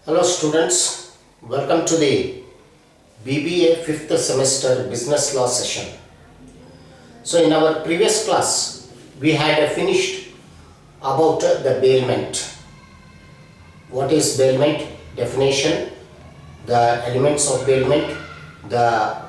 Hello students, welcome to the B.B.A 5th semester business law session. So in our previous class, we had finished about the bailment. What is bailment? Definition, the elements of bailment, the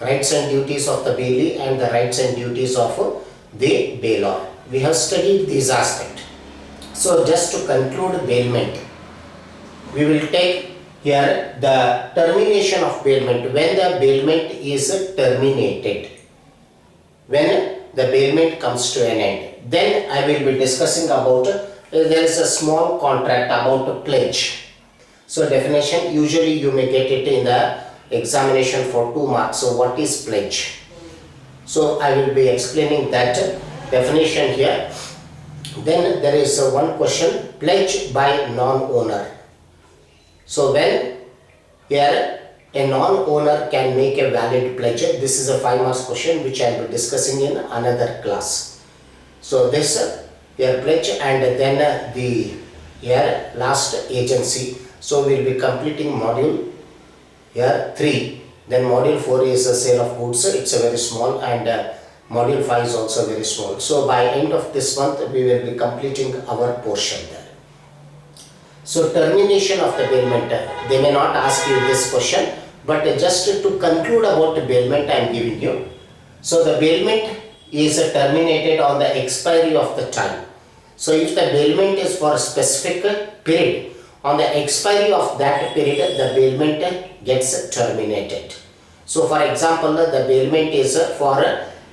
rights and duties of the bailee and the rights and duties of the bailor. We have studied these aspects. So just to conclude bailment, we will take here the termination of bailment, when the bailment is terminated, when the bailment comes to an end. Then I will be discussing about there is a small contract about a pledge. So definition, usually you may get it in the examination for 2 marks. So what is pledge? So I will be explaining that definition here. Then there is one question, pledge by non-owner. So when here a non-owner can make a valid pledge, this is a 5 marks question which I will be discussing in another class. So this here pledge and then the here last agency. So we will be completing module here 3. Then module 4 is a sale of goods. It's a very small, and module 5 is also very small. So by end of this month we will be completing our portion there. So termination of the bailment, they may not ask you this question, but just to conclude about the bailment I am giving you. So the bailment is terminated on the expiry of the time. So if the bailment is for a specific period, on the expiry of that period the bailment gets terminated. So for example, the bailment is for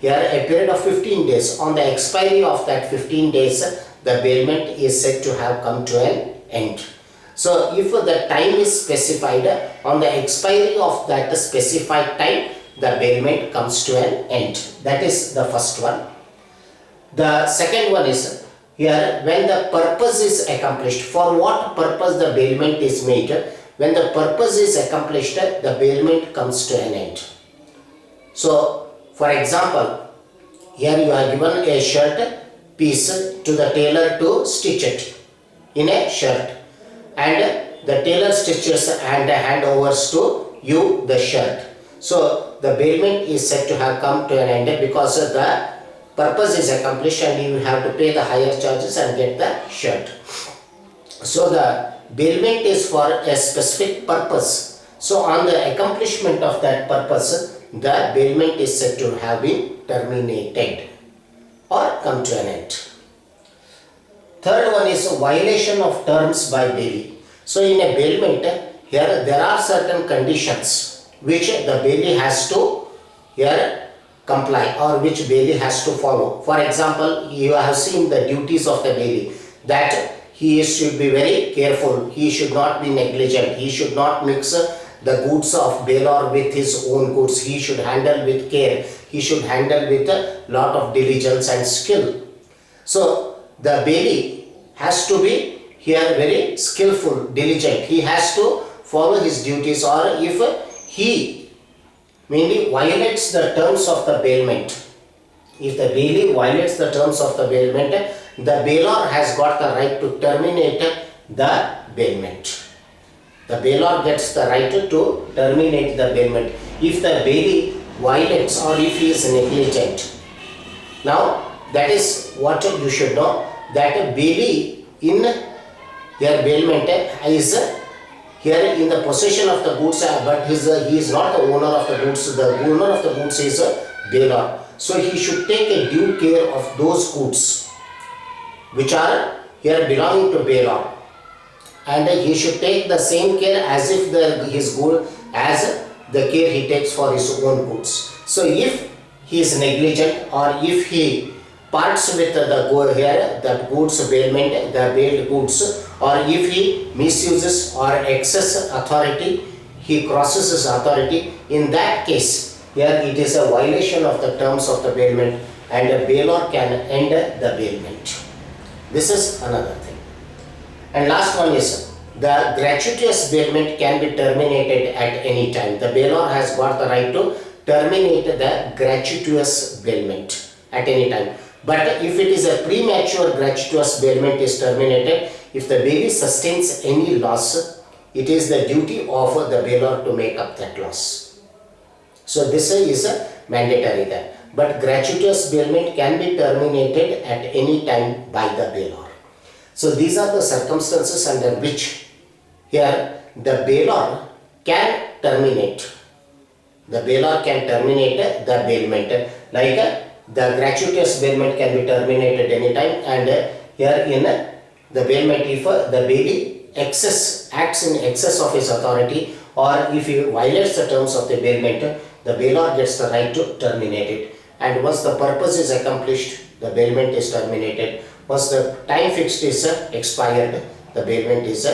here a period of 15 days. On the expiry of that 15 days, the bailment is said to have come to an end. So if the time is specified, on the expiry of that specified time, the bailment comes to an end. That is the first one. The second one is here when the purpose is accomplished. For what purpose the bailment is made? When the purpose is accomplished, the bailment comes to an end. So for example, here you are given a shirt piece to the tailor to stitch it in a shirt, and the tailor stitches and hand overs to you the shirt. So the bailment is said to have come to an end because the purpose is accomplished and you have to pay the higher charges and get the shirt. So the bailment is for a specific purpose. So on the accomplishment of that purpose, the bailment is said to have been terminated or come to an end. Third one is violation of terms by bailee. So in a bailment, here there are certain conditions which the bailee has to here comply, or which bailee has to follow. For example, you have seen the duties of the bailee, that he should be very careful, he should not be negligent, he should not mix the goods of bailor with his own goods, he should handle with care, he should handle with a lot of diligence and skill. So the bailee has to be here very skillful, diligent, he has to follow his duties, or if he mainly violates the terms of the bailment, if the bailee violates the terms of the bailment, the bailor has got the right to terminate the bailment. The bailor gets the right to terminate the bailment if the bailee violates or if he is negligent. Now that is what you should know, that bailee in here bailment is here in the possession of the goods, but he is not the owner of the goods. The owner of the goods is a bailor. So he should take a due care of those goods which are here belonging to bailor, and he should take the same care as if his good as the care he takes for his own goods. So if he is negligent, or if he parts with the goods bailment, the bailed goods, or if he misuses or excess authority, he crosses his authority, in that case here it is a violation of the terms of the bailment and a bailor can end the bailment. This is another thing. And last one is the gratuitous bailment can be terminated at any time. The bailor has got the right to terminate the gratuitous bailment at any time. But if it is a premature gratuitous bailment is terminated, if the bailee sustains any loss it is the duty of the bailor to make up that loss. So this is mandatory there. But gratuitous bailment can be terminated at any time by the bailor. So these are the circumstances under which here the bailor can terminate. The bailor can terminate the bailment. Like the gratuitous bailment can be terminated any time, and here in the bailment, if the bailee acts in excess of his authority, or if he violates the terms of the bailment, the bailor gets the right to terminate it. And once the purpose is accomplished, the bailment is terminated. Once the time fixed is expired, the bailment is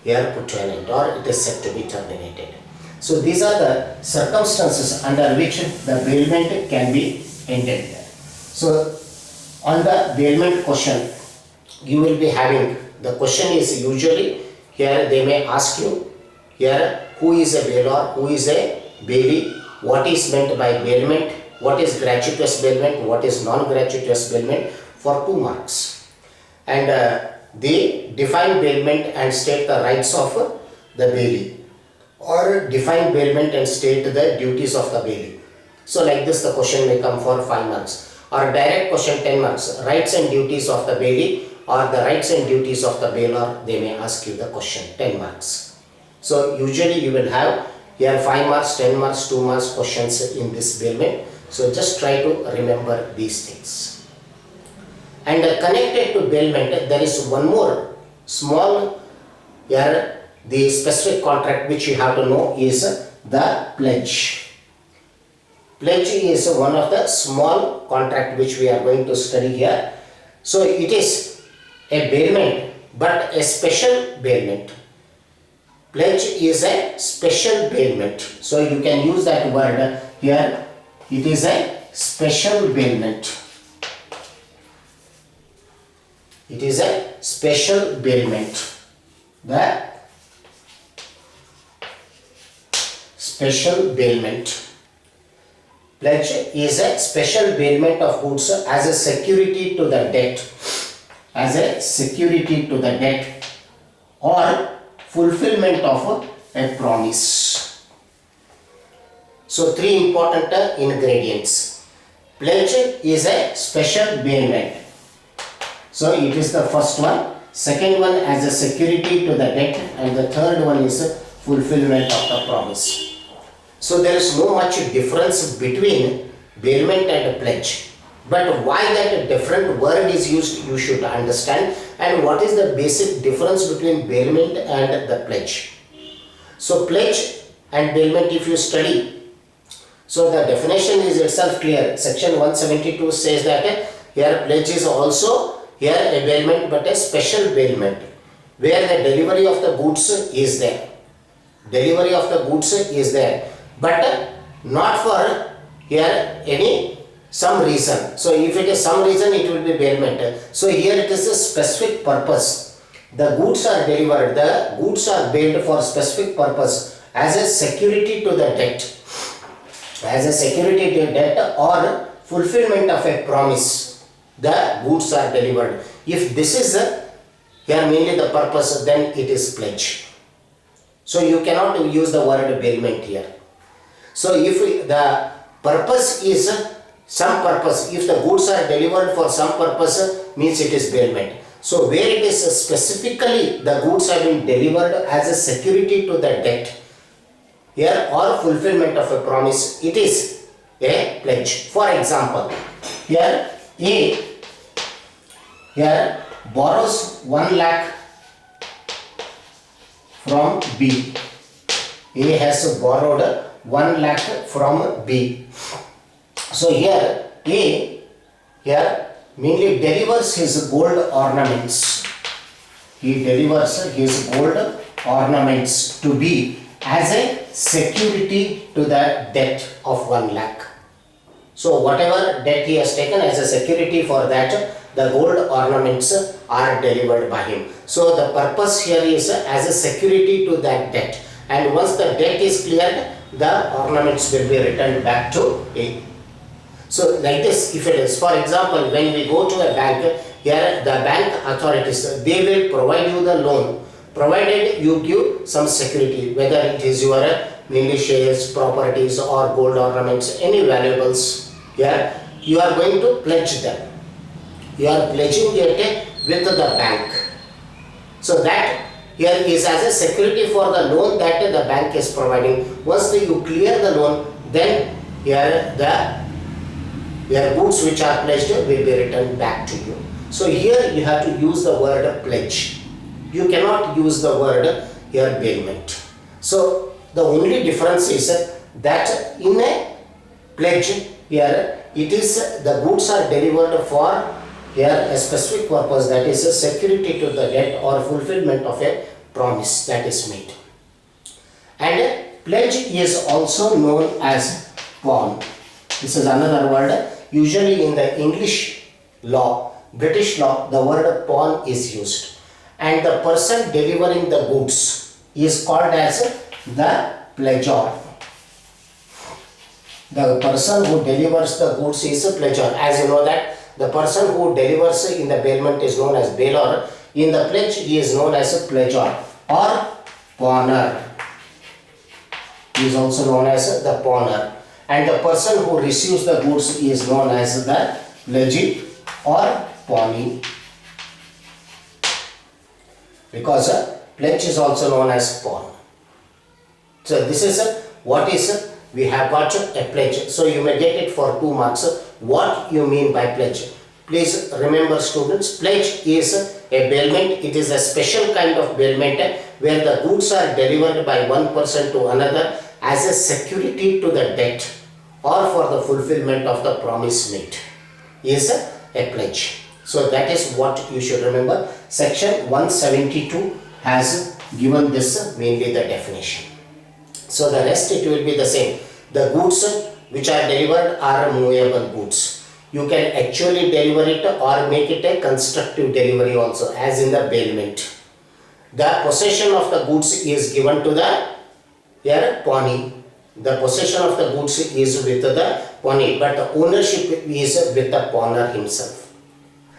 here put to an end, or it is said to be terminated. So these are the circumstances under which the bailment can be ended. So on the bailment question, you will be having, the question is usually here they may ask you here who is a bailor, who is a bailee, what is meant by bailment, what is gratuitous bailment, what is non-gratuitous bailment, for 2 marks. And they define bailment and state the rights of the bailee, or define bailment and state the duties of the bailee. So like this the question may come for 5 marks, or direct question 10 marks, rights and duties of the bailee or the rights and duties of the bailor, they may ask you the question, 10 marks. So usually you will have here 5 marks, 10 marks, 2 marks questions in this bailment. So just try to remember these things. And connected to bailment, there is one more small here, the specific contract which you have to know is the pledge. Pledge is one of the small contract which we are going to study here. So it is a bailment, but a special bailment. Pledge is a special bailment. So you can use that word here. It is a special bailment. It is a special bailment. The special bailment. Pledge is a special bailment of goods as a security to the debt, as a security to the debt, or fulfillment of a promise. So 3 important ingredients. Pledge is a special bailment. So it is the first one. Second one as a security to the debt, and the third one is fulfillment of the promise. So there is no much difference between bailment and pledge. But why that different word is used, you should understand, and what is the basic difference between bailment and the pledge. So pledge and bailment, if you study, so the definition is itself clear. Section 172 says that here pledge is also here a bailment, but a special bailment, where the delivery of the goods is there. Delivery of the goods is there, but not for here some reason. So if it is some reason, it will be bailment. So here it is a specific purpose. The goods are delivered, the goods are bailed for specific purpose as a security to the debt. As a security to debt or fulfillment of a promise, the goods are delivered. If this is here mainly the purpose, then it is pledge. So you cannot use the word bailment here. So if the purpose is some purpose, if the goods are delivered for some purpose, means it is bailment. So where it is specifically the goods have been delivered as a security to the debt here or fulfillment of a promise, it is a pledge. For example, here A here borrows 1 lakh from B. A has borrowed 1 lakh from B. So here A here mainly delivers his gold ornaments. He delivers his gold ornaments to B as a security to the debt of 1 lakh. So whatever debt he has taken as a security for that, the gold ornaments are delivered by him. So the purpose here is as a security to that debt, and once the debt is cleared, the ornaments will be returned back to A. So like this, if it is, for example, when we go to a bank, here the bank authorities, they will provide you the loan provided you give some security, whether it is your mainly shares, properties or gold ornaments, any valuables. Here you are going to pledge them. You are pledging it with the bank. So that here is as a security for the loan that the bank is providing. Once you clear the loan, then here your goods which are pledged will be returned back to you. So here you have to use the word pledge. You cannot use the word here bailment. So the only difference is that in a pledge here it is the goods are delivered for here a specific purpose, that is a security to the debt or fulfillment of a promise that is made. And pledge is also known as pawn. This is another word. Usually in the English law, British law, the word pawn is used. And the person delivering the goods is called as the pledger. The person who delivers the goods is a pledger. As you know that the person who delivers in the bailment is known as bailor. In the pledge he is known as a pledger or pawner. He is also known as the pawner. And the person who receives the goods is known as the pledgee or pawnee. Because pledge is also known as pawn. So this is what is we have got a pledge. So you may get it for 2 marks. What you mean by pledge? Please remember students, pledge is a bailment. It is a special kind of bailment where the goods are delivered by one person to another as a security to the debt or for the fulfillment of the promise made is a pledge. So that is what you should remember. Section 172 has given this mainly the definition. So the rest it will be the same. The goods which are delivered are movable goods. You can actually deliver it or make it a constructive delivery also, as in the bailment. The possession of the goods is given to the pawnee. The possession of the goods is with the pawnee, but the ownership is with the pawner himself.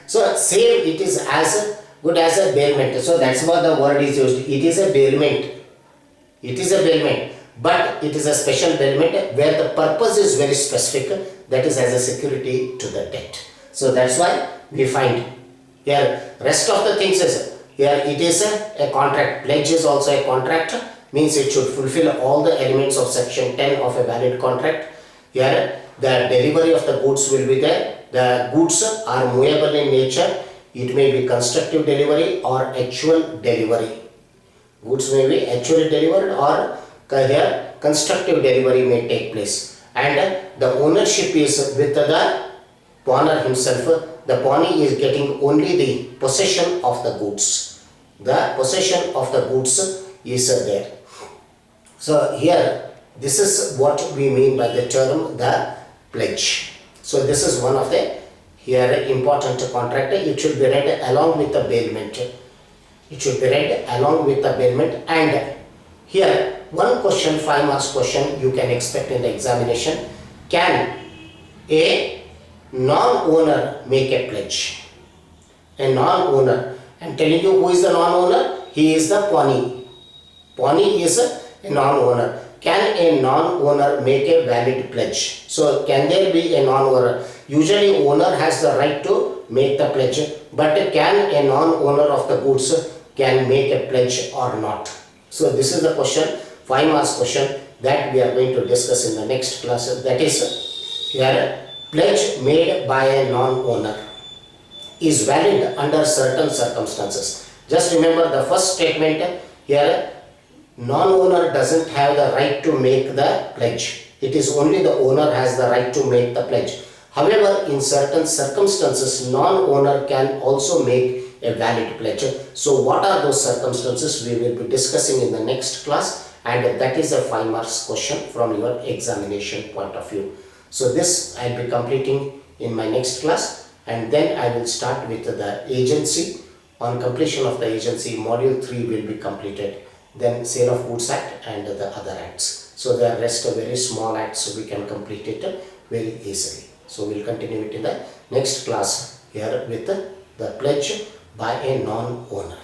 So same, it is as good as a bailment. So that's what the word is used. It is a bailment. It is a bailment, but it is a special bailment where the purpose is very specific, that is as a security to the debt. So that's why we find here rest of the things is here it is a contract. Pledge is also a contract, means it should fulfill all the elements of section 10 of a valid contract. Here the delivery of the goods will be there. The goods are movable in nature. It may be constructive delivery or actual delivery. Goods may be actually delivered or here constructive delivery may take place. And the ownership is with the pawner himself. The pawnee is getting only the possession of the goods. The possession of the goods is there. So here this is what we mean by the term the pledge. So this is one of the here important contract. It should be read along with the bailment. It should be read along with the bailment. And here one question, 5 marks question you can expect in the examination. Can a non-owner make a pledge? A non-owner. I am telling you who is the non-owner. He is the pawnee. Pawnee is a non-owner. Can a non-owner make a valid pledge? So can there be a non-owner? Usually owner has the right to make the pledge, but can a non-owner of the goods can make a pledge or not? So this is the question, 5 marks question that we are going to discuss in the next class. That is here pledge made by a non-owner is valid under certain circumstances. Just remember the first statement here, non-owner doesn't have the right to make the pledge. It is only the owner has the right to make the pledge. However, in certain circumstances, non-owner can also make a valid pledge. So what are those circumstances? We will be discussing in the next class, and that is a 5 marks question from your examination point of view. So this I will be completing in my next class, and then I will start with the agency. On completion of the agency, module 3 will be completed. Then Sale of Goods Act and the other acts. So the rest are very small acts, so we can complete it very easily. So we will continue it in the next class here with the pledge by a non-owner.